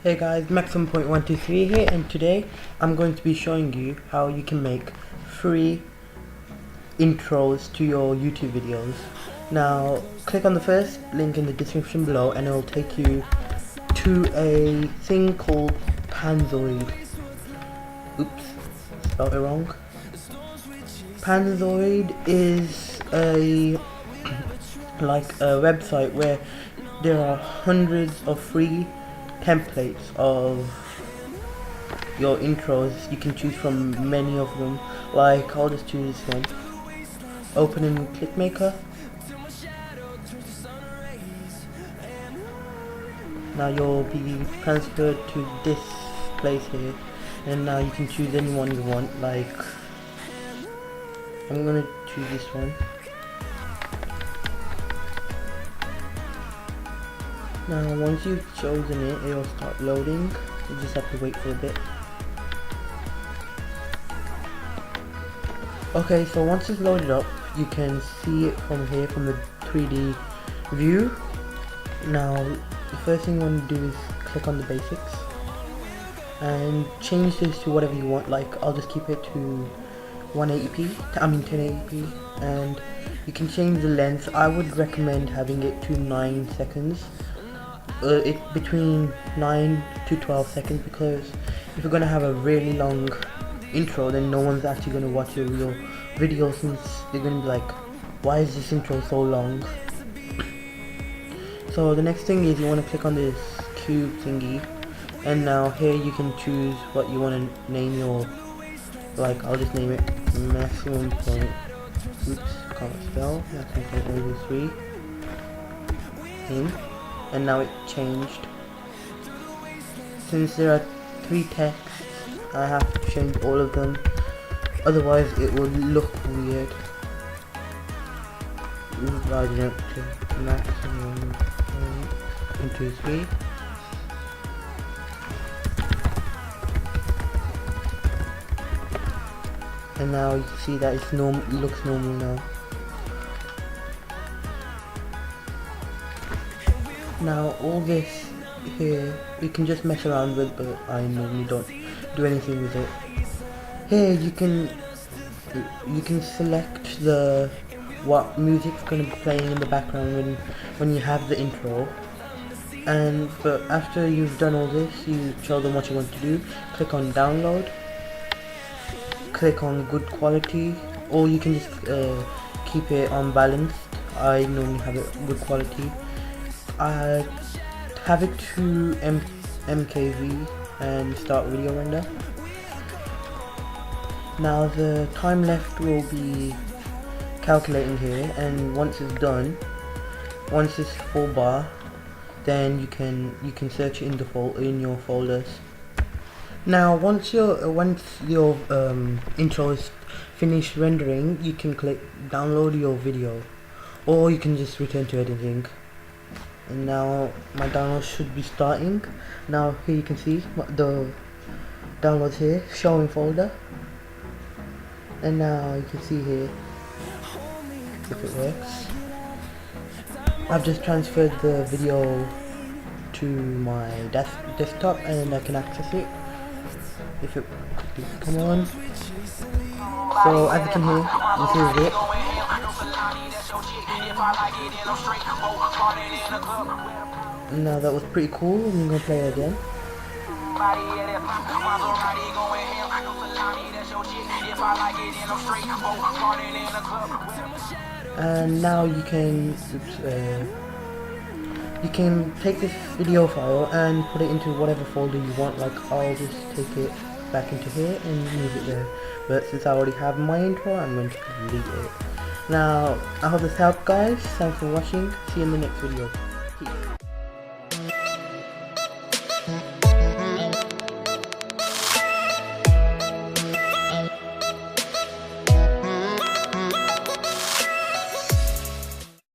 Hey guys, Maxim.123 here, and today I'm going to be showing you how you can make free intros to your YouTube videos. Now click on the first link in the description below and it will take you to a thing called Panzoid. Oops, spelled it wrong. Panzoid is a website where there are hundreds of free templates of your intros. You can choose from many of them. Like, I'll just choose this one. Open in ClickMaker. Now you'll be transferred to this place here, and now you can choose any one you want. Like, I'm gonna choose this one. Now once you've chosen it, it'll start loading. You just have to wait for a bit. Okay, so once it's loaded up, you can see it from here, from the 3D view. Now the first thing you want to do is click on the basics and change this to whatever you want. Like, I'll just keep it to 1080p, and you can change the length. I would recommend having it to 9 seconds. It's between 9 to 12 seconds, because if you're going to have a really long intro, then no one's actually going to watch your real video, since they're going to be like, why is this intro so long? So the next thing is you want to click on this cube thingy, and now here you can choose what you want to name your, like, I'll just name it maximum point, oops, can't spell, maximum point 03 in. And now it changed. Since there are 3 texts, I have to change all of them, otherwise it will look weird. Revising it to maximum 123. And now you can see that it's normal. It looks normal now. Now all this here you can just mess around with, but I normally don't do anything with it. Here you can select what music's going to be playing in the background when you have the intro. But after you've done all this, you show them what you want to do. Click on download, click on good quality, or you can just keep it unbalanced. I normally have it good quality. I have it to MKV and start video render. Now the time left will be calculating here, and once it's done, once it's full bar, then you can search it in your folders. Now once your intro is finished rendering, you can click download your video, or you can just return to editing. And now my download should be starting. Now here you can see the downloads here, show in folder. And now you can see here if it works. I've just transferred the video to my desktop, and I can access it if it come on. So as you can hear, this is it. Now that was pretty cool. I'm gonna play it again. And now you can take this video file and put it into whatever folder you want. Like, I'll just take it back into here and move it there. But since I already have my intro, I'm going to delete it. Now, I hope this helped, guys. Thanks for watching. See you in the next video. Peace.